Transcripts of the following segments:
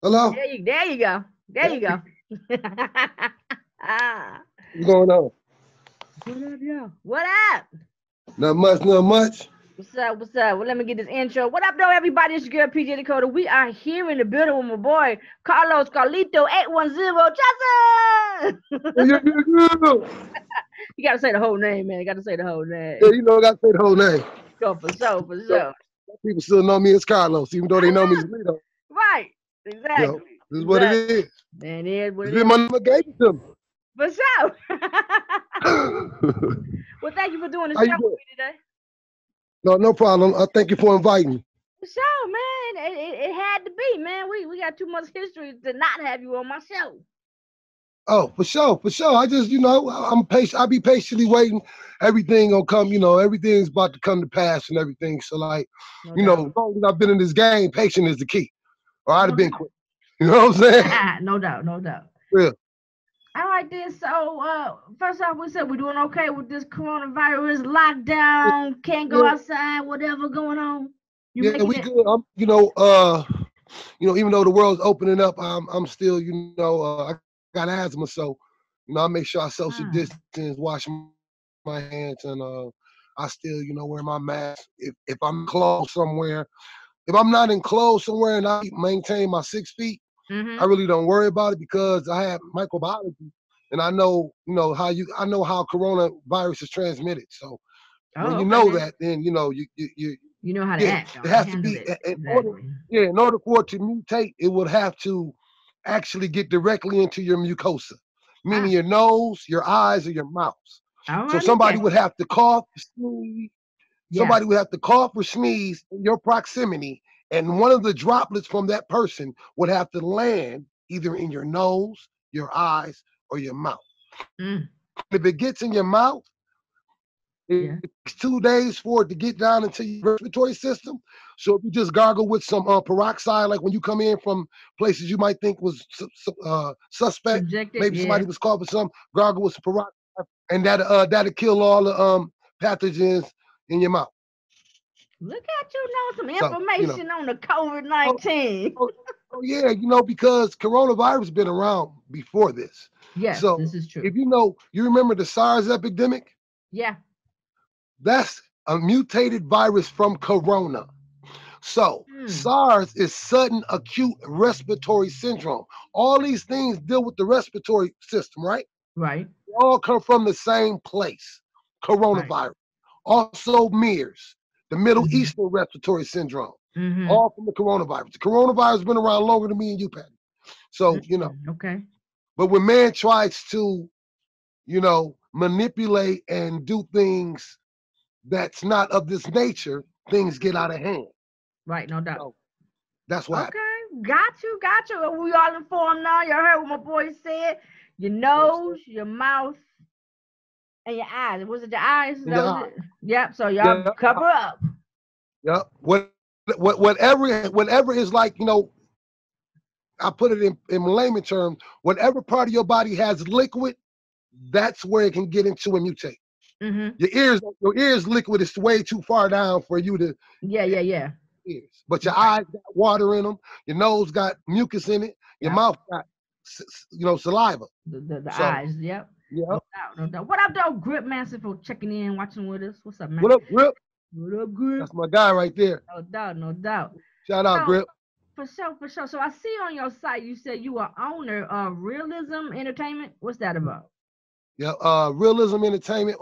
Hello? There you go. There you go. What's going on? What up, y'all? What up? Not much, not much. What's up? What's up? Well, let me get this intro. What up, though, everybody? It's your girl, PJ Dakota. We are here in the building with my boy, Carlito, 810. Yeah, Jackson! yeah, yeah, yeah. You got to say the whole name, man. You got to say the whole Yeah, name. you know, I gotta say the whole name. Go for sure, for So, sure. people still know me as Carlos, even though they I know me as know. Lito. Right. Yo, Exactly. this is what it Exactly. is. Man, it is what It's it been is. my number gave it to me. For sure. How Well, thank you for doing the show you with doing? me today. No, no problem. I thank you for inviting me. For sure, man. It had to be, man. We got too much history to not have you on my show. Oh, for sure, for sure. I just, I'm patient. I be patiently waiting. Everything gonna come. Everything's about to come to pass and everything. So, like, No doubt. as long as I've been in this game, patience is the key. Or I'd No have been doubt. quick. You know what I'm saying? No doubt. No doubt. Yeah. All right, then. So, first off, we said we're doing okay with this coronavirus lockdown. Can't go Yeah, outside. Whatever going on. You yeah, making we it? good. Even though the world's opening up, I'm still, I got asthma, so, I make sure I social Ah, distance, wash my hands, and I still, wear my mask. If I'm enclosed somewhere, if I'm not enclosed somewhere and I maintain my 6 feet, I really mm-hmm. don't worry about it because I have microbiology, and I know, I know how coronavirus is transmitted. So when Oh, you okay know then. that, then you You know how to yeah, act it on it, has to handle be it. in order. Exactly. Yeah, in order for it to mutate, it would have to actually get directly into your mucosa, meaning Ah, your nose, your eyes, or your mouth. all So right, look somebody at would you. have to cough, sneeze. Yeah. Somebody would have to cough or sneeze in your proximity, and one of the droplets from that person would have to land either in your nose, your eyes, or your mouth. Mm, If it gets in your mouth, it yeah. takes 2 days for it to get down into your respiratory system. So if you just gargle with some peroxide, like when you come in from places you might think was suspect, Subjected. maybe somebody Yeah. was coughing some, gargle with some peroxide, and that'll kill all the pathogens in your mouth. Look at you know some So information on the COVID oh, 19. oh, oh yeah, because coronavirus been around before this. Yes, So this is true. if you remember the SARS epidemic, Yeah. that's a mutated virus from corona. So, Hmm. SARS is sudden acute respiratory syndrome. All these things deal with the respiratory system, right? Right. They all come from the same place, Right. coronavirus. Also, MERS, the Middle Mm-hmm. Eastern Respiratory Syndrome, Mm-hmm. all from the coronavirus. The coronavirus has been around longer than me and you, Patty. So, Okay. but when man tries to, manipulate and do things that's not of this nature, things get out of hand. Right. No doubt. So that's what happened. Okay. Got you. Got you. We all informed now. You heard what my boy said. Your nose, your mouth, and your eyes. Was it your eyes? That was Yeah, it. Yep. So yeah, y'all cover up. yeah. Whatever is like, I put it in layman terms, whatever part of your body has liquid, that's where it can get into and mutate. Mm-hmm. Your ears liquid is way too far down for you to Yeah. Yeah. Yeah. ears. But your Right. eyes got water in them, your nose got mucus in it, your Yep. mouth got saliva. The So eyes. Yep. yeah. No doubt. No doubt. What up, though? Grip Massive for checking in, watching with us. What's up, man? What up, Grip? What up, Grip? That's my guy right there. No doubt. No doubt. Shout out, So, Grip. for sure, for sure. So I see on your site you said you are owner of Realism Entertainment. What's that about? Yeah, Realism Entertainment.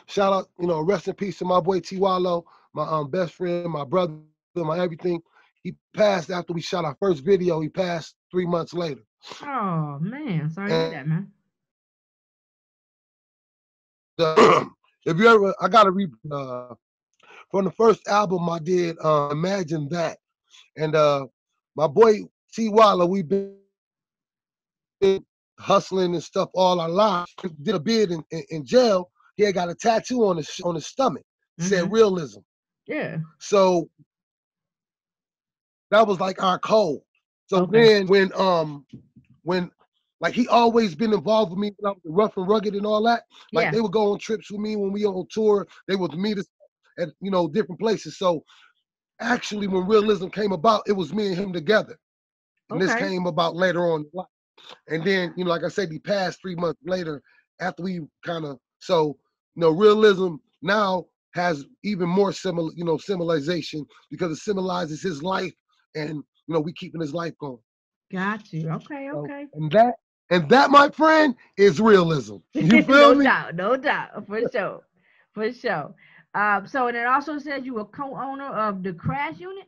Shout out, rest in peace to my boy T Wallo, my best friend, my brother, my everything. He passed after we shot our first video. He passed 3 months later. Oh man, sorry to hear And that, man. if you ever, I gotta read from the first album I did, Imagine That, and my boy T Wallo, we've been hustling and stuff all our lives. Did a bid in jail. He had got a tattoo on his stomach. Said Mm-hmm. realism. Yeah. So that was like our code. So Okay. then when like he always been involved with me when I was rough and rugged and all that. Like Yeah. they would go on trips with me when we on tour. They would meet us at different places. So actually when realism came about, it was me and him together. And this came about later on in life. And then, you know, like I said, he passed 3 months later after we kind of, so, you know, realism now has even more symbolization because it symbolizes his life and, you know, we keeping his life going. Got you. Okay, So, okay. and that, my friend, is realism. You feel me? No doubt, for sure, for sure. So and it also says you were co-owner of the crash unit.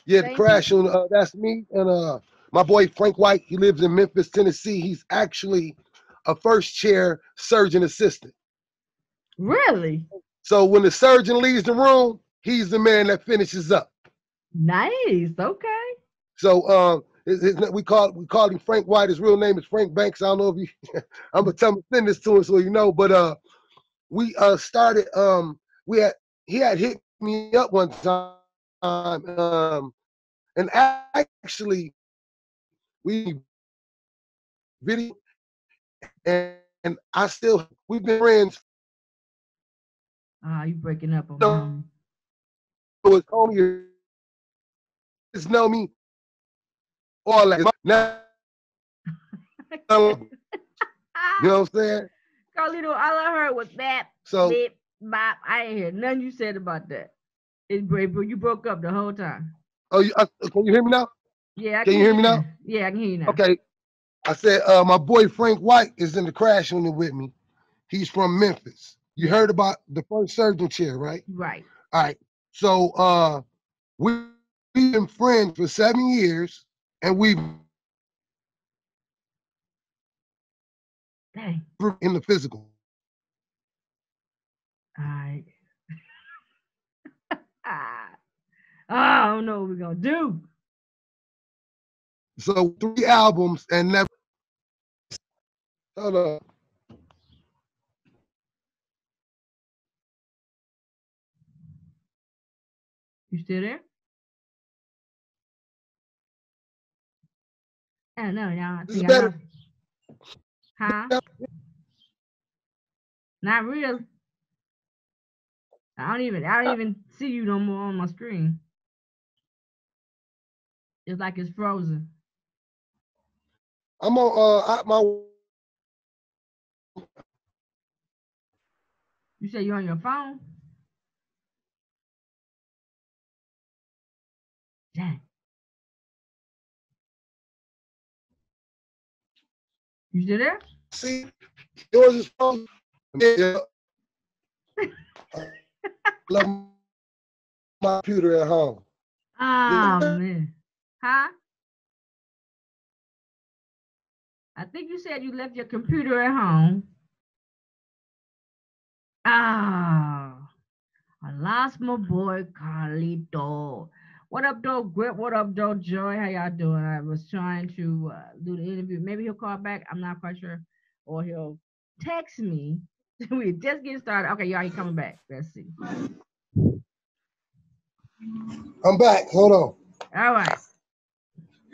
Yeah, the crash unit. That's me and my boy Frank White. He lives in Memphis, Tennessee. He's actually a first chair surgeon assistant. Really? So when the surgeon leaves the room, he's the man that finishes up. Nice. Okay. So we call him Frank White. His real name is Frank Banks. I don't know if you I'm gonna send this to him so you know. But we started he had hit me up one time and actually we video and I still we've been friends. You breaking up on me. Was homie just know me all that now. You know what I'm saying? Carlito, all I heard was that beep, bop. I ain't hear nothing you said about that. You broke up the whole time. Oh, can you hear me now? Yeah, can you hear me now? Yeah, I can hear you now. Okay. I said my boy Frank White is in the crash unit with me. He's from Memphis. You heard about the first surgeon chair, right? Right. All right. So we've been friends for 7 years, and we've in the physical. All right. I don't know what we're gonna do. So 3 albums and never. Hold on. You still there? Oh no, I think I lost. Huh? Not real. I don't even see you no more on my screen. It's like it's frozen. I'm on my. You say you're on your phone? Dang. You still there? See, yours is frozen. Yeah. Love my computer at home. Oh man. Huh? I think you said you left your computer at home. Ah, I lost my boy Carlito. What up, though, Grip? What up, though, Joy? How y'all doing? I was trying to do the interview. Maybe he'll call back. I'm not quite sure. Or he'll text me. We just getting started. Okay, y'all, he coming back. Let's see. I'm back. Hold on. All right.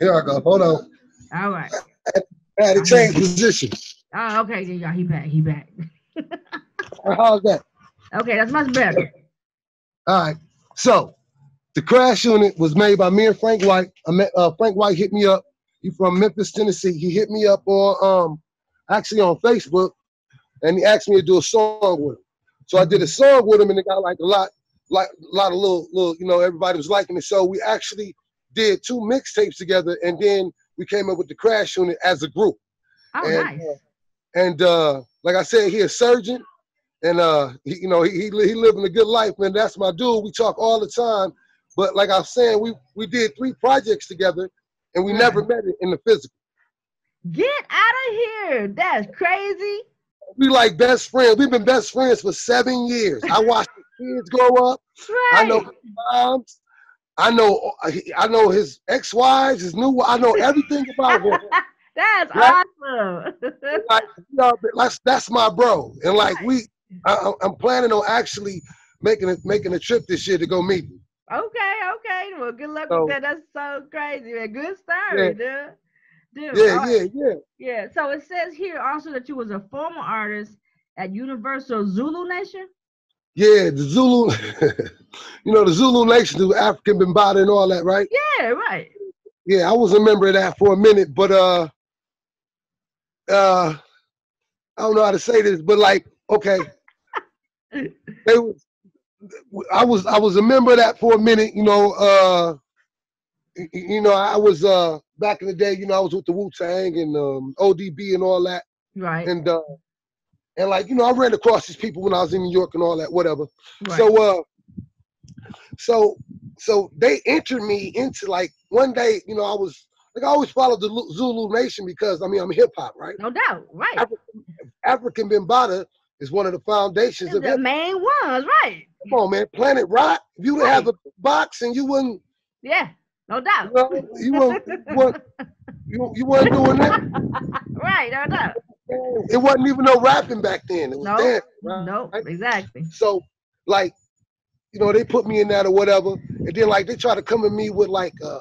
Here I go. Hold on. All right. I had to change position. Oh, okay. Yeah, he back. He back. How's that? Okay, that's much better. All right. So the crash unit was made by me and Frank White. Frank White hit me up. He's from Memphis, Tennessee. He hit me up on actually on Facebook, and he asked me to do a song with him. So I did a song with him, and it got like a lot of little, you know, everybody was liking it. So we actually did 2 mixtapes together, and then we came up with the crash unit as a group. Oh, nice. And like I said, he's a surgeon, and he living a good life, man. That's my dude. We talk all the time. But like I was saying, we did 3 projects together, and we never met in the physical. Get out of here! That's crazy. We like best friends. We've been best friends for 7 years. I watched the kids grow up. Right. I know his moms. I know his ex-wives, his new. I know everything about him. That's awesome. Like, you know, that's my bro, and like I'm planning on actually making a trip this year to go meet him. Okay. Well, good luck with that. That's so crazy, man. Good story, dude. Yeah. So it says here also that you was a former artist at Universal Zulu Nation. Yeah, the Zulu. You know, the Zulu Nation, the African Bambaataa and all that, right? Yeah, right. Yeah, I was a member of that for a minute, but I don't know how to say this, but like, okay, they was, I was a member of that for a minute, I was back in the day, I was with the Wu-Tang and ODB and all that. Right. And like, I ran across these people when I was in New York and all that, whatever. Right. So they entered me into like one day, I was like, I always followed the Zulu Nation because I'm hip hop, right? No doubt. Right. African Bambaataa is one of the foundations of The hip hop. main ones, right? Come on, man, Planet Rock. If you didn't have the box and you wouldn't, Yeah, no doubt. you weren't doing that. Right, no doubt. It wasn't even no rapping back then. It was dance, right? Nope, exactly. So, like, they put me in that or whatever, and then like they try to come at me with like a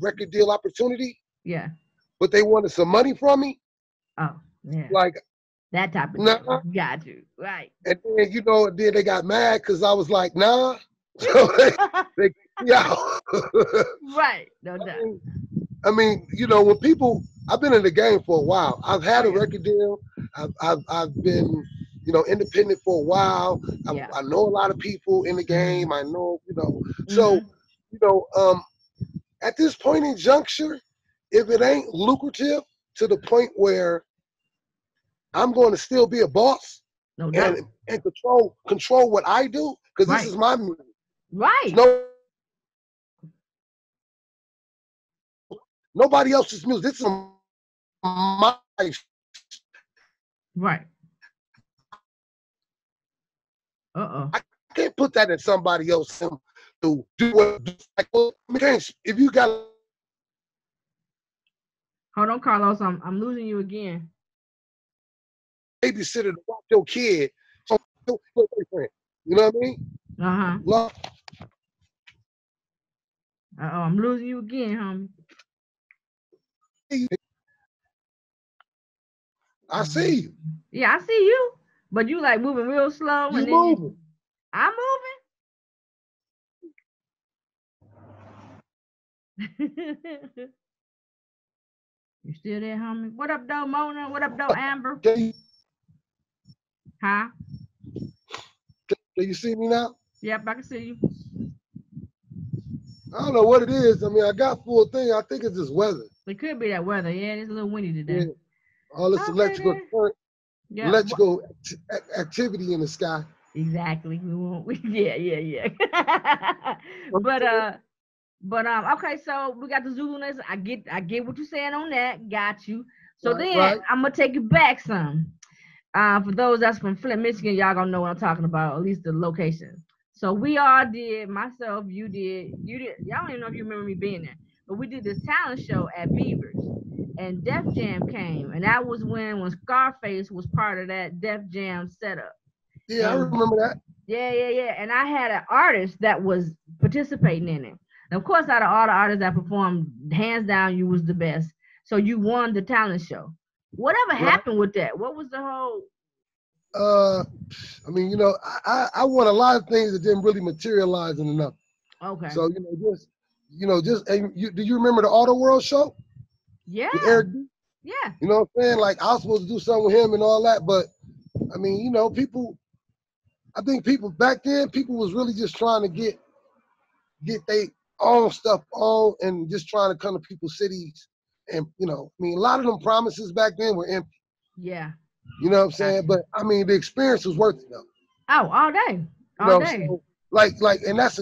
record deal opportunity. Yeah. But they wanted some money from me. Oh, yeah. Like that type of thing. Got you. Right. And then, then they got mad because I was like, nah. So they kicked me out. Right. No doubt. I mean, when people, I've been in the game for a while. I've had a record deal. I've been, independent for a while. I know a lot of people in the game. I know, So, at this point in juncture, if it ain't lucrative to the point where I'm going to still be a boss and control what I do, because this is my music. Right. Nobody else's music. This is my life. Right. I can't put that in somebody else to do what. If you got. Hold on, Carlos. I'm losing you again. Babysitter to watch your kid. You know what I mean? Uh-huh. I'm losing you again, homie. I see you. Yeah, I see you. But you like moving real slow. You moving. I'm moving. You still there, homie? What up, though, Mona? What up, though, Amber? Huh? Can you see me now? Yep, I can see you. I don't know what it is. I mean, I got full thing. I think it's just weather. It could be that weather. Yeah, it's a little windy today. Yeah. All this electrical current, electrical activity in the sky. Exactly. We won't. Yeah. But okay. So we got the Zuluness. I get what you're saying on that. Got you. So then I'm gonna take you back some. For those that's from Flint, Michigan, y'all gonna know what I'm talking about. At least the location. So we all did. Myself, you did. Y'all don't even know if you remember me being there. But we did this talent show at Beavers, and Def Jam came, and that was when Scarface was part of that Def Jam setup. Yeah, I remember that. Yeah. And I had an artist that was participating in it. And of course, out of all the artists that performed, hands down, you was the best. So you won the talent show. Whatever happened with that? What was the whole? I mean, I won a lot of things that didn't really materialize in enough. Okay. So do you remember the Auto World show? Yeah. With Eric D? Yeah. You know what I'm saying? Like I was supposed to do something with him and all that, but I mean, I think people back then, people was really just trying to get their own stuff on and just trying to come to people's cities. And, a lot of them promises back then were empty. Yeah. You know what I'm saying? But, I mean, the experience was worth it, though. Oh, all day. All day. So, and that's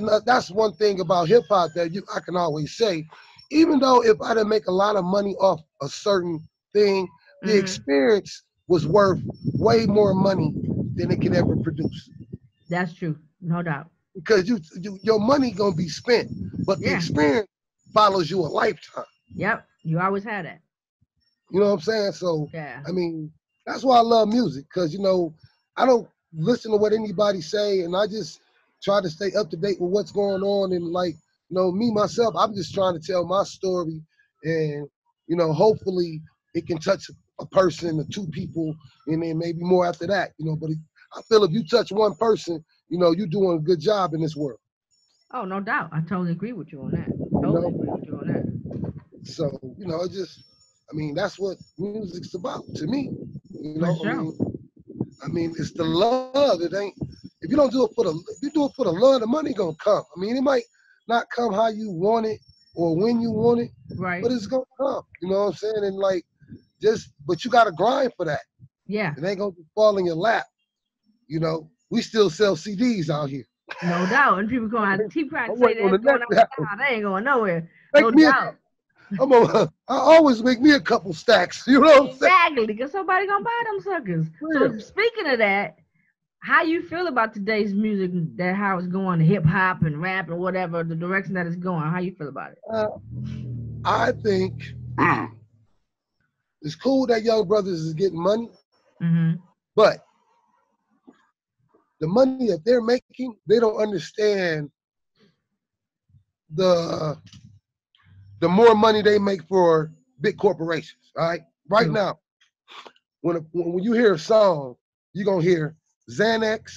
one thing about hip-hop that I can always say. Even though if I didn't make a lot of money off a certain thing, the experience was worth way more money than it could ever produce. That's true. No doubt. Because your money going to be spent, but the experience follows you a lifetime. Yep. You always had that. You know what I'm saying? So, I mean, that's why I love music, because, I don't listen to what anybody say, and I just try to stay up to date with what's going on. And, like, me, myself, I'm just trying to tell my story, and, hopefully it can touch a person or two people, and then maybe more after that, But I feel if you touch one person, you're doing a good job in this world. Oh, no doubt. I totally agree with you on that. Totally agree with you on that. So, it just, I mean, that's what music's about to me. For sure. I mean, it's the love. It ain't, if you don't do it for if you do it for the love, the money gonna come. I mean, it might not come how you want it or when you want it, Right. but it's gonna come. You know what I'm saying? And like, but you gotta grind for that. Yeah. It ain't gonna just fall in your lap. We still sell CDs out here. No doubt. And people going to keep trying I'm to say waiting on the that's going next out of album. style. They ain't going nowhere. No Make me doubt. I always make me a couple stacks. You know what I'm saying? Exactly. Because somebody going to buy them suckers. So speaking of that, how you feel about today's music, that how it's going, hip hop and rap and whatever, the direction that it's going? How you feel about it? I think it's cool that Young Brothers is getting money, but the money that they're making, they don't understand the more money they make for big corporations. All right, right now, when you hear a song, you're gonna hear Xanax,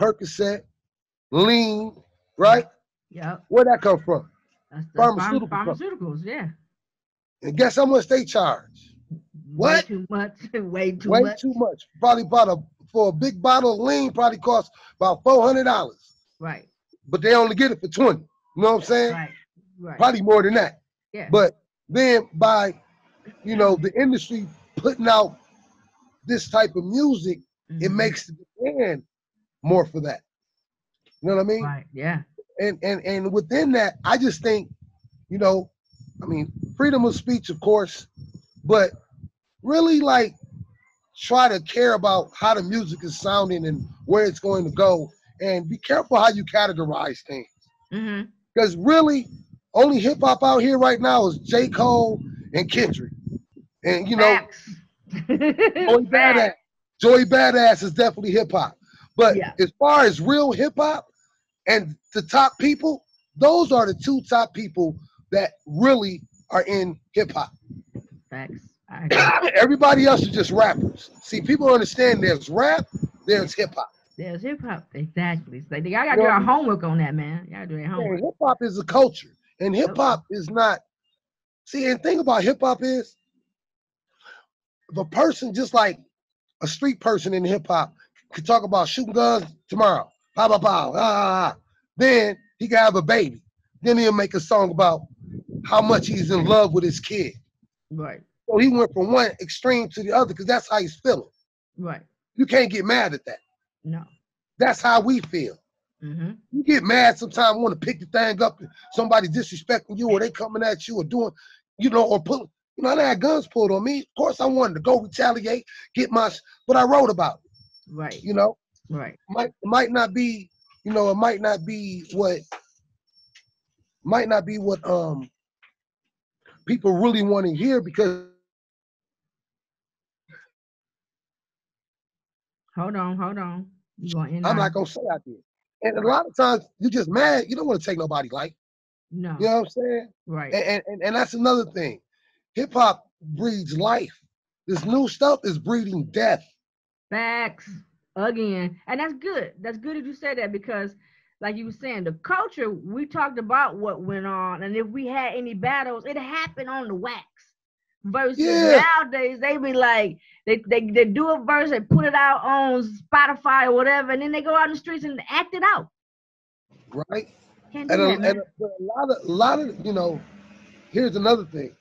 Percocet, Lean, right? Yep. Where'd that come from? That's Pharmaceuticals, yeah. And guess how much they charge? What? Way too much. Way too Way much. too much. Probably for a big bottle of Lean, probably costs about $400. Right. But they only get it for 20. You know what I'm saying? Right. Probably more than that. Yeah. But then by, the industry putting out this type of music, it makes the demand more for that. You know what I mean? Right. Yeah. And within that, I just think, freedom of speech, of course, but really like try to care about how the music is sounding and where it's going to go, and be careful how you categorize things. Because really, only hip hop out here right now is J. Cole and Kendrick. And Joey Badass is definitely hip hop. But as far as real hip hop and the top people, those are the two top people that really are in hip hop. Facts. Everybody else is just rappers. See, people understand there's rap, there's hip hop. There's hip hop, exactly. So y'all gotta do our homework on that, man. Y'all do your homework. Hip hop is a culture, and hip hop is not. See, and the thing about hip hop is, if a person just like a street person in hip hop could talk about shooting guns tomorrow, pow pow pow, then he can have a baby. Then he'll make a song about how much he's in love with his kid. Right. So he went from one extreme to the other because that's how he's feeling. Right. You can't get mad at that. No. That's how we feel. You get mad sometimes, want to pick the thing up, somebody disrespecting you, or they coming at you, or doing, or pulling. I had guns pulled on me. Of course, I wanted to go retaliate, get but I wrote about it. Right. Right. Might not be, it might not be what people really want to hear, because Hold on. I'm not gonna say I did. And a lot of times you're just mad. You don't want to take nobody life. No. You know what I'm saying? Right. And that's another thing. Hip hop breeds life. This new stuff is breeding death. Facts. Again. And that's good. That's good that you said that, because like you were saying, the culture, we talked about what went on, and if we had any battles, it happened on the wax. Versus nowadays, they be like, they do a verse, they put it out on Spotify or whatever, and then they go out in the streets and act it out. Right. Can't do that, man. And a lot of, here's another thing.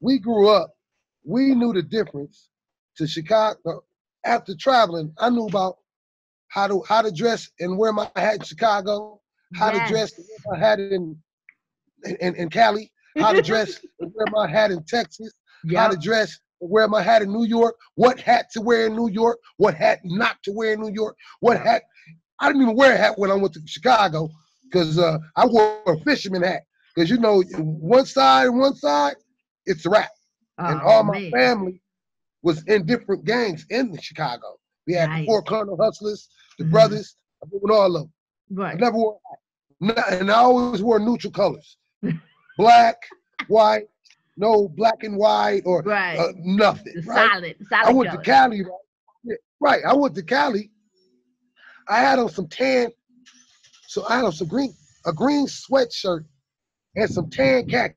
We grew up, we knew the difference to Chicago. After traveling, I knew about how to dress and wear my hat in Chicago, how to dress and wear my hat in Cali, how to dress and wear my hat in Texas, how to dress and wear my hat in New York, what hat to wear in New York, what hat not to wear in New York, what hat. I didn't even wear a hat when I went to Chicago, because I wore a fisherman hat. Because, one side, it's rap. And all my family was in different gangs in Chicago. We had the Four Corner Hustlers, the Brothers, I went with all of them. Right. I never wore a hat. And I always wore neutral colors. Black, white, no black and white, or nothing. Right? Solid I went color. to Cali, right? I went to Cali. I had on some tan, so I had on a green sweatshirt and some tan khakis.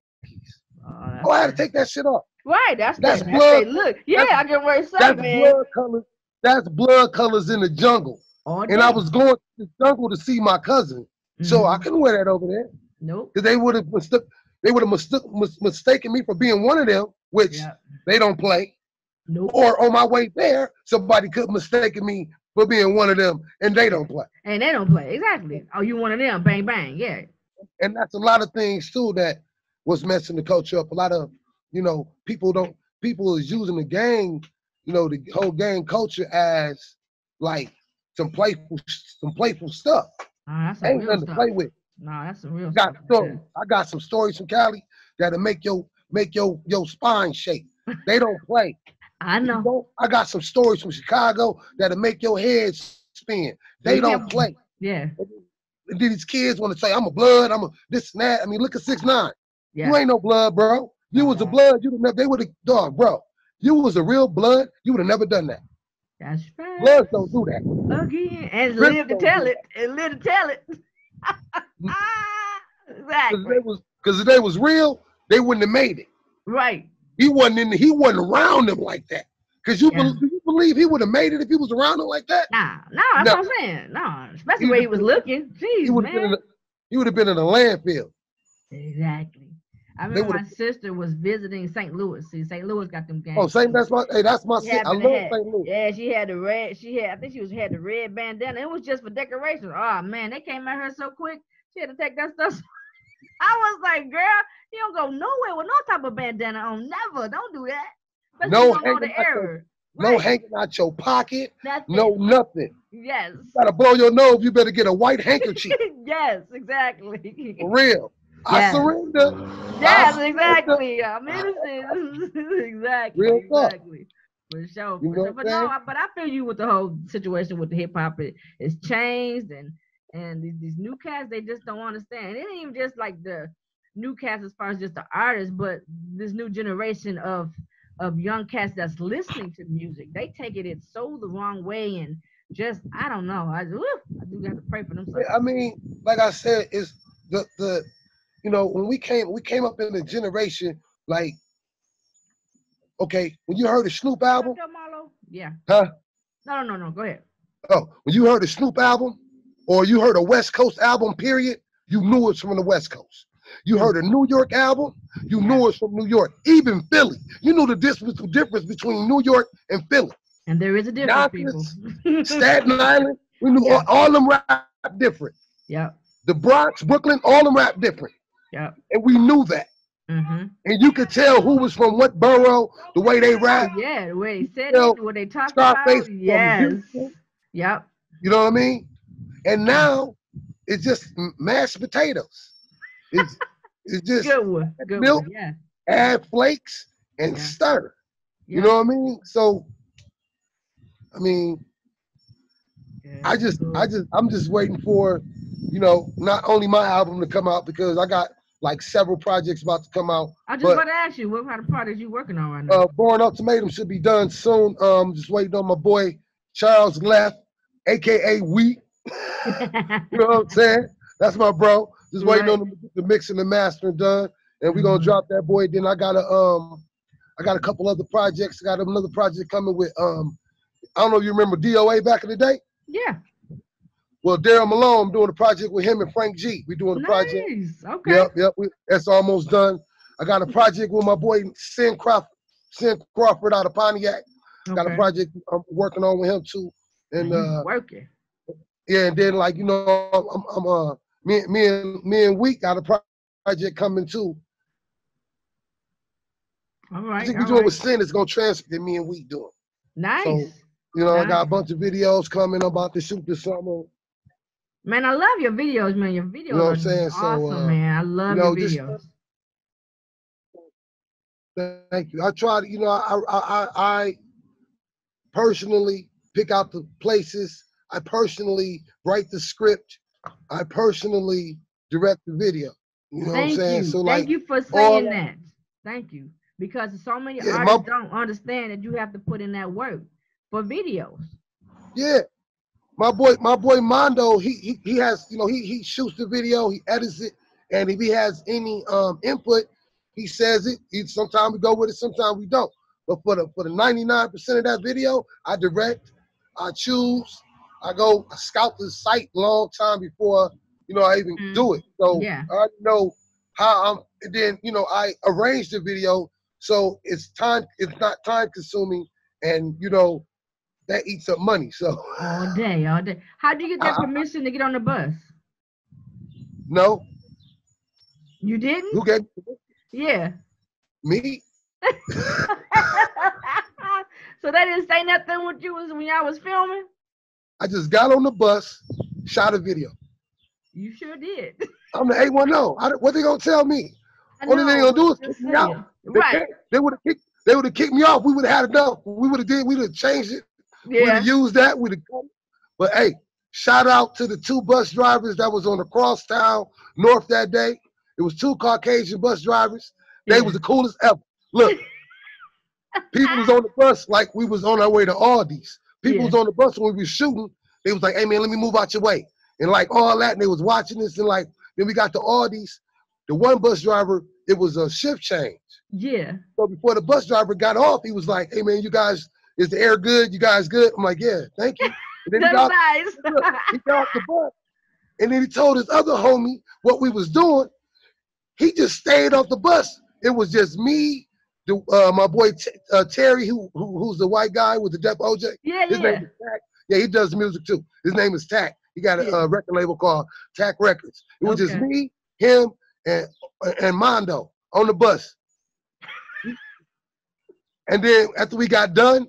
Oh, I had to take that shit off. Right, that's blood. Look, yeah, I can ready to say, that's man. Blood colors. That's blood colors in the jungle. And I was going to the jungle to see my cousin, so I couldn't wear that over there. Nope. Because they would have mistaken me for being one of them, which they don't play. Nope. Or on my way there, somebody could mistake me for being one of them, and they don't play. And they don't play, exactly. Oh, you one of them? Bang bang, yeah. And that's a lot of things too that was messing the culture up. A lot of people is using the gang, the whole gang culture as like some playful stuff. That's ain't nothing to play with. No, that's some real stuff. I got some stories from Cali that'll make your spine shake. They don't play. I know. I got some stories from Chicago that'll make your head spin. They don't play. Yeah. And these kids want to say, I'm a blood, I'm a this and that. I mean, look at 6ix9ine. Yeah. You ain't no blood, bro. You was a blood. They would have, dog, bro. You was a real blood. You would have never done that. That's right. Bloods don't do that. Again, and live to tell it. And live to tell it. Exactly. Because if they was real, they wouldn't have made it. Right. He wasn't around them like that. Because you believe he would have made it if he was around them like that? Nah, that's what I'm saying. No, especially the way he was looking. Jeez, man. He would have been in a landfill. Exactly. I remember my sister was visiting St. Louis. See, St. Louis got them gangs. Oh, that's my sister. I love St. Louis. Yeah, she had the red. I think she had the red bandana. It was just for decoration. Oh man, they came at her so quick. She had to take that stuff. I was like, girl, you don't go nowhere with no type of bandana on. Never. Don't do that. No hanging out your pocket. No nothing. Yes. You gotta blow your nose. You better get a white handkerchief. Yes, exactly. For real. Yes. I surrender. Yes, exactly. I'm innocent. Exactly. Real exactly. For sure. But I feel you with the whole situation with the hip hop. It's changed and these new cats, they just don't understand. It ain't even just like the new cats as far as just the artists, but this new generation of young cats that's listening to music. They take it so the wrong way and just I don't know. I do have to pray for them. I mean, like I said, it's the when we came up in the generation, like, okay, when you heard the Snoop album, yeah. Huh? No. Go ahead. Oh, when you heard the Snoop album, or you heard a West Coast album, period, you knew it's from the West Coast. You heard a New York album, you knew it's from New York. Even Philly, you knew the difference between New York and Philly. And there is a difference, people. Staten Island, we knew all them rap different. Yeah. The Bronx, Brooklyn, all them rap different. Yeah. And we knew that. Mm-hmm. And you could tell who was from what borough, the way they rap. Yeah, the way they said it, the way they talked about it. Yes. Yep. You know what I mean? And now it's just mashed potatoes. It's just good milk, one. Yeah. add flakes, and stir. Yeah. You know what I mean? So, I mean, I'm just waiting for, not only my album to come out, because I got like several projects about to come out. I just want to ask you, what kind of projects you working on right now? Born Ultimatum should be done soon. Just waiting on my boy Charles Left, aka We. You know what I'm saying? That's my bro. Just waiting on the mix and the mastering done, and we're gonna drop that boy. Then I got a couple other projects. I got another project coming with I don't know if you remember DOA back in the day. Yeah. Well, Daryl Malone, I'm doing a project with him and Frank G. We doing a project. Okay. Yep. That's almost done. I got a project with my boy Sin Crawford out of Pontiac. Okay. Got a project I'm working on with him too. And working. Yeah, and then like I'm me and Week got a project coming too. All right. I think we're doing with Sin. It's gonna transfer to me and Week doing. Nice. So, I got a bunch of videos coming. I'm about to shoot this summer. Man, I love your videos, man. Your videos what I'm saying? awesome, man. I love your videos. Thank you. I try to, I personally pick out the places. I personally write the script. I personally direct the video. You know what I'm saying? So thank you for saying that. Thank you. Because so many artists don't understand that you have to put in that work for videos. Yeah. My boy Mondo, he has, he shoots the video, he edits it, and if he has any input, He says it. Sometimes we go with it, sometimes we don't. But for the 99% of that video, I direct, I choose, I scout the site long time before I even do it. So Yeah. I already know how and then I arrange the video so it's not time consuming, and that eats up money. So All day, all day. How do you get that permission to get on the bus? no, You didn't? who gave Yeah. me? So they didn't say nothing with you when y'all was filming? I just got on the bus, shot a video. You sure did. I'm the 810. What they gonna tell me? I Only thing they know. gonna do is Just kick me out. saying. Right. They would have kicked. They would have kicked me off. We would have had enough. We'd have changed it. We'd Yeah. have used that. We'd have. But hey, shout out to the 2 bus drivers that was on the crosstown north that day. It was 2 Caucasian bus drivers. They was the coolest ever. Look, people was on the bus like we was on our way to Aldi's. People was on the bus when we was shooting. They was like, "Hey man, let me move out your way," and like all that. And they was watching this, and like then we got to Aldi's. The one bus driver, it was a shift change. Yeah. So before the bus driver got off, he was like, "Hey man, you guys, is the air good? You guys good?" I'm like, "Yeah, thank you." And then That's nice. He got off the bus, and then he told his other homie what we was doing. He just stayed off the bus. It was just me, my boy Terry, who's the white guy with the Def OJ. Yeah, His name is Tack. Yeah, he does music too. His name is Tack. He got a record label called Tack Records. It was just me, him, and Mondo on the bus. And then after we got done,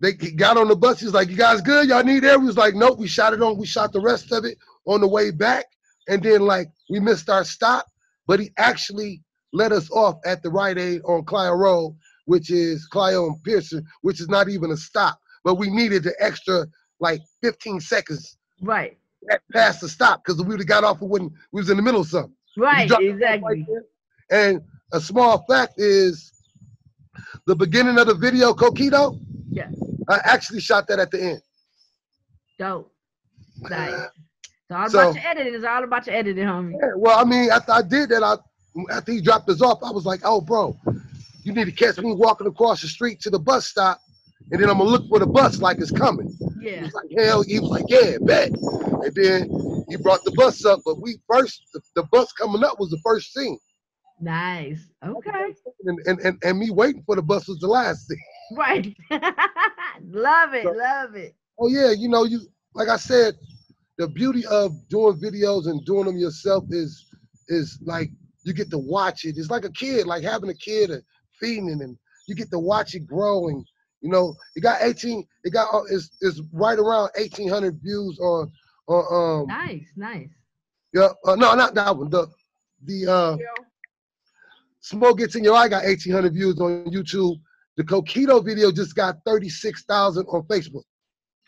he got on the bus. He's like, "You guys good? Y'all need air?" We was like, "Nope." We shot the rest of it on the way back. And then like we missed our stop, but he actually let us off at the Rite Aid on Clio Road, which is Clio and Pearson, which is not even a stop. But we needed the extra like 15 seconds right past the stop, because if we would have got off, we was in the middle of something. Right, exactly. Right, and a small fact is the beginning of the video, Coquito. Yeah. I actually shot that at the end. Dope. Nice. It's all about your editing. It's all about your editing, homie. Yeah, well, I mean, after I did that, after he dropped us off, I was like, "Oh, bro, you need to catch me walking across the street to the bus stop, and then I'm gonna look for the bus like it's coming." Yeah. He was like, he was like, "Yeah, bet." And then he brought the bus up, but the bus coming up was the first scene. Nice. Okay. And me waiting for the bus was the last scene. Right. Love it. Love it. Oh yeah, you like I said, the beauty of doing videos and doing them yourself is like you get to watch it. It's like a kid, like having a kid and feeding it, and you get to watch it grow. And it's right around 1,800 views on nice. Yeah, no, not that one. The Smoke Gets in Your Eye got 1,800 views on YouTube. The Coquito video just got 36,000 on Facebook.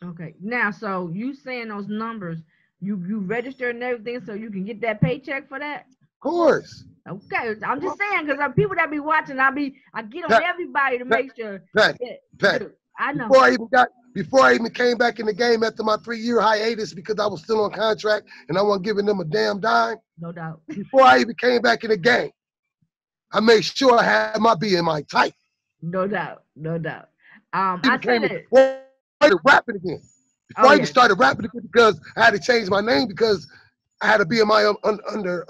Okay. Now, so you saying those numbers, you registered and everything so you can get that paycheck for that? Of course. Okay. I'm just saying, because people that be watching, I get on everybody to make sure. Pat, I know. Before I even came back in the game after my 3-year hiatus because I was still on contract and I wasn't giving them a damn dime. No doubt. Before I even came back in the game, I made sure I had my BMI tight. No doubt. I said it. I started rapping again. Before I even started rapping again, because I had to change my name because I had a BMI under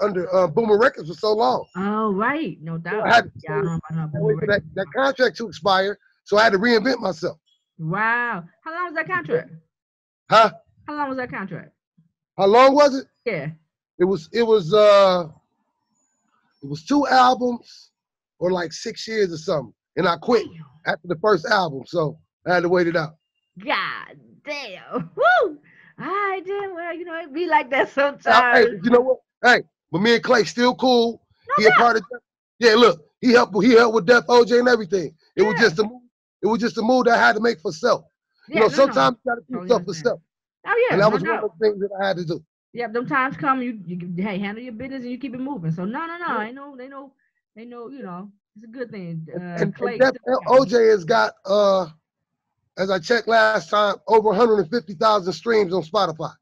Boomer Records for so long. Oh, right. No doubt. So I had to wait for that contract to expire, so I had to reinvent myself. Wow. How long was that contract? Huh? How long was that contract? How long was it? Yeah. It was 2 albums or like 6 years or something. And I quit after the first album, so I had to wait it out. God damn. Woo! I did. Well, it be like that sometimes. Hey, you know what? Hey, but me and Clay still cool. He a part of. Yeah, look, he helped with Def OJ and everything. It was just a move. It was just a move that I had to make for self. Sometimes you got to do stuff for self. Oh yeah, and that was one of the things that I had to do. Yeah, them times come. You handle your business and you keep it moving. So no. I know. They know. It's a good thing. And Def OJ has got as I checked last time, over 150,000 streams on Spotify.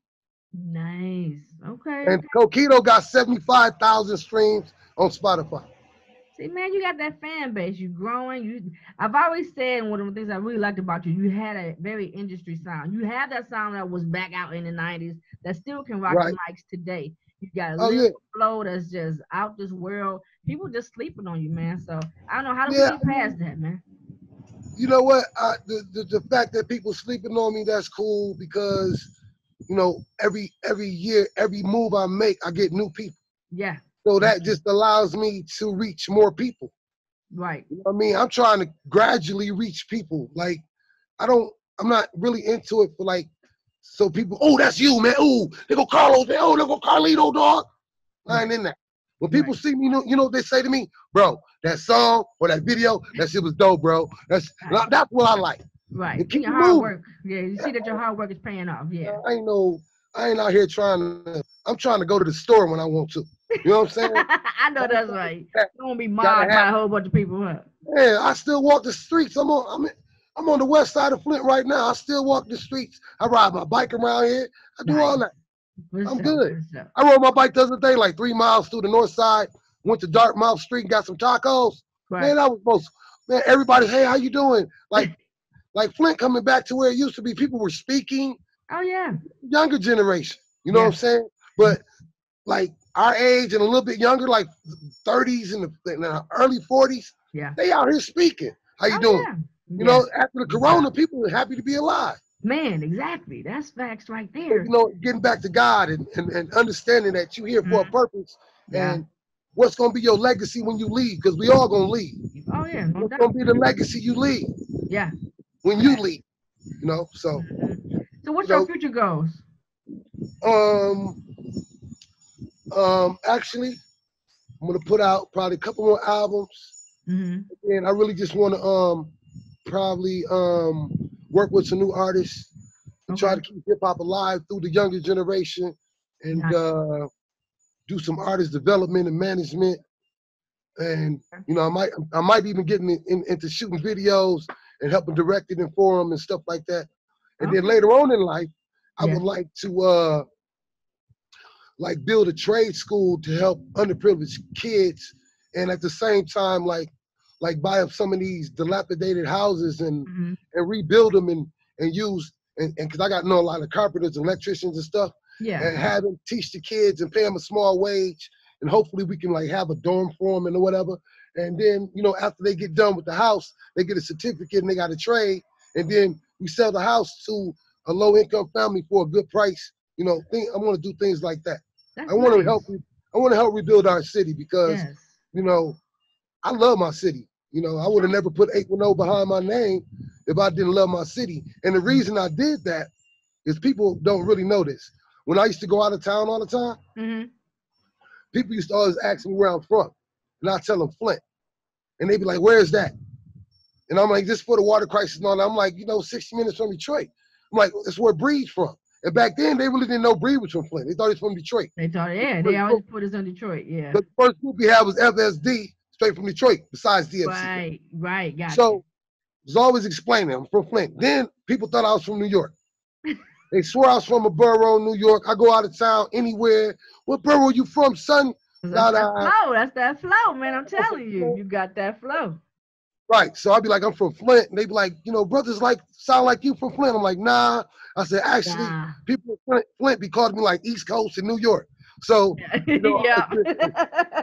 Nice. Okay. And Coquito got 75,000 streams on Spotify. See, man, you got that fan base. You growing. I've always said, and one of the things I really liked about you, you had a very industry sound. You have that sound that was back out in the '90s that still can rock the Right. mics today. You got a Oh lyrical yeah. flow that's just out this world. People just sleeping on you, man. So I don't know how do we Yeah. get past that, man. You know what? The fact that people sleeping on me, that's cool because every year, every move I make, I get new people. Yeah. So Yeah. that just allows me to reach more people. Right. You know what I mean? I'm trying to gradually reach people. Like I don't, I'm not really into it for like, so people, oh, that's you, man. Oh, they go Carlos, man. Oh, they go Carlito, dog. I ain't Right. in that. When people Right. see me, you know what they say to me? Bro, that song or that video, that shit was dope, bro. Right. That's what I like. Right. And And keep your it hard moving. work. Yeah. You see that your hard work is paying off. Yeah. I ain't no, I ain't out here I'm trying to go to the store when I want to. You know what I'm saying? I know that's right. You don't be Gotta mobbed have, by a whole bunch of people, huh? yeah, I still walk the streets. I'm on the west side of Flint right now. I still walk the streets. I ride my bike around here. I do all Nice. that. For I'm sure. good. For sure. I rode my bike the other day, like 3 miles through the north side, went to Dartmouth Street and got some tacos. Man, Right. that was most, man, everybody, hey, how you doing? Like Flint coming back to where it used to be. People were speaking, Oh yeah. younger generation. You know what I'm Yeah. saying? But like our age and a little bit younger, like 30s and the early 40s, Yeah. they out here speaking. How you Oh doing? yeah. You Yeah. know, after the corona, people are happy to be alive. Man, exactly. That's facts right So, there. getting back to God and understanding that you're here for a Mhm. purpose Yeah. and what's going to be your legacy when you leave, because we all going to leave. Oh yeah, no What's going doubt. to be the legacy you leave Yeah. when you Facts. leave, So, Hmm. So what's you your know, future goals? um, actually, I'm going to put out probably a couple more albums. Hmm. And I really just want to probably work with some new artists and try Okay. to keep hip hop alive through the younger generation and Nice. do some artist development and management. And Okay. I might even get into shooting videos and helping direct it and for them and stuff like that. And then Okay. later on in life, I Yeah. would like to like build a trade school to help underprivileged kids, and at the same time like buy up some of these dilapidated houses Hmm. and rebuild them and use and because I got to know a lot of carpenters and electricians and stuff, Yeah. and have them teach the kids and pay them a small wage, and hopefully we can like have a dorm for them and whatever. And then after they get done with the house, they get a certificate and they got a trade, and then we sell the house to a low income family for a good price. I want to do things like that. I That's want to help. nice. I want to help rebuild our city because Yes. you know I love my city. I would have Sure. never put 810 behind my name if I didn't love my city. And the reason I did that is people don't really know this. When I used to go out of town all the time, Hmm. people used to always ask me where I'm from, and I tell them Flint, and they be like, "Where's that?" And I'm like, "Just for the water crisis and all that." I'm like, 60 minutes from Detroit. I'm like, "That's where Breed's from." And back then, they really didn't know Breed was from Flint. They thought he was from Detroit. They thought, yeah, they always put us on Detroit. Yeah. The first group we had was FSD, straight from Detroit, besides DFC. Right. Right. Got you. So I was always explaining I'm from Flint. Then people thought I was from New York. They swore I was from a borough in New York. I go out of town anywhere. What borough you from, son? That's Da, that da. flow. That's that flow, man. I'm telling you, you got that flow. Right. So I'd be like, I'm from Flint. And they'd be like, brothers like sound like you from Flint. I'm like, nah. I said, actually, Nah. people in Flint be calling me like East Coast and New York. So, Yeah.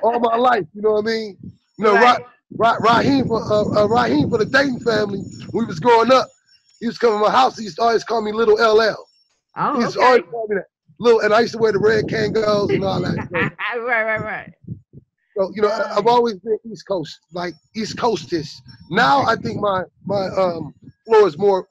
all my life, you know what I mean? Right. Raheem for the Dayton family, when we was growing up, he used to come to my house. He used to always call me Little LL. He Oh, used to always okay. call me that. Little, and I used to wear the red Kangos and all that. So, Right, right, right. I've Nice. always been East Coast, like East Coastish. Now I think my flow is more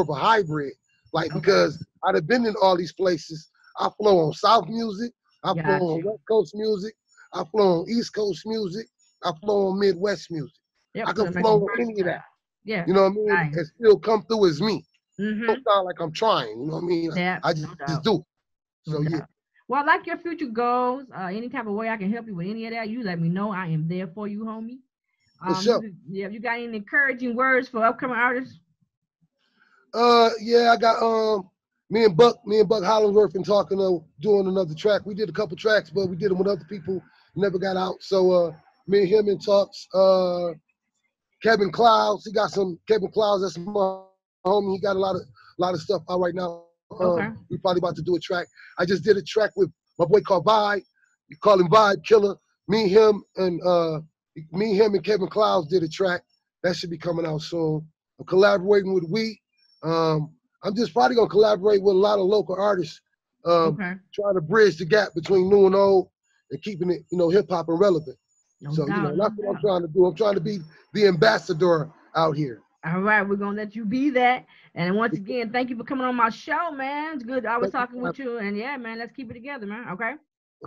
of a hybrid, like Okay. because I'd have been in all these places. I flow on South music, I flow Got on you. West Coast music, I flow on East Coast music, I flow on Midwest music. I Yep. So can it makes flow it on any of that. versatile. Yeah. You know what I mean? Nice. And still come through as me. Don't Mm-hmm. sound like I'm trying. You know what I mean? Yeah. I No just doubt. do it. No So yeah, doubt. Well, I like your future goals. Any type of way I can help you with any of that, you let me know. I am there for you, homie. for sure. You got any encouraging words for upcoming artists? Yeah, I got me and Buck Hollingsworth been talking of doing another track. We did a couple tracks, but we did them with other people. Never got out. So Me and him in talks. Kevin Clouds, he got some. Kevin Clouds, that's my homie. He got a lot of stuff out right now. Okay. We probably about to do a track. I just did a track with my boy called Vibe. You call him Vibe Killer. Me, him, and Kevin Clouds did a track. That should be coming out soon. I'm collaborating with Wheat. I'm just probably gonna collaborate with a lot of local artists. Okay. Trying to bridge the gap between new and old and keeping it, hip hop and relevant. No So, doubt, that's what I'm trying to do. I'm trying to be the ambassador out here. All right, we're gonna let you be that. And once again, thank you for coming on my show, man. It's good. I was talking with you, and yeah, man, let's keep it together, man. Okay.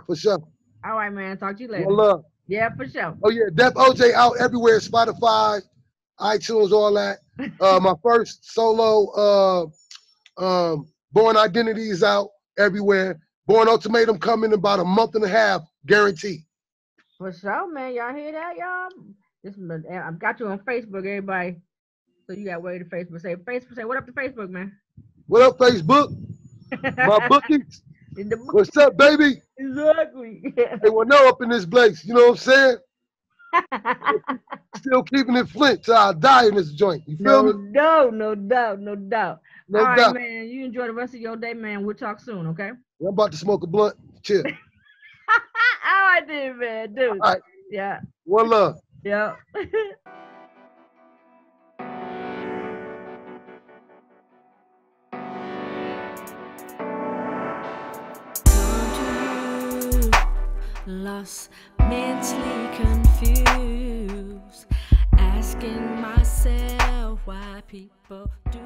For sure. All right, man. Talk to you later. One love. Yeah, for sure. Oh yeah, Def OJ out everywhere, Spotify, iTunes, all that. My first solo Born Identity is out everywhere. Born Ultimatum coming in about a month and a half, guaranteed. For sure, man. Y'all hear that, y'all? I've got you on Facebook, everybody. So you got way to Facebook. Say what up to Facebook, man. What up, Facebook? My bookies. What's up, baby? Exactly. They will know up in this place. You know what I'm saying? Still keeping it Flint till I die in this joint. You feel me? No doubt. All right, man. You enjoy the rest of your day, man. We'll talk soon, okay? I'm about to smoke a blunt. Chill. All right, then, man. Dude. All right. Yeah. One love. Yeah. Lost, mentally confused, asking myself why people do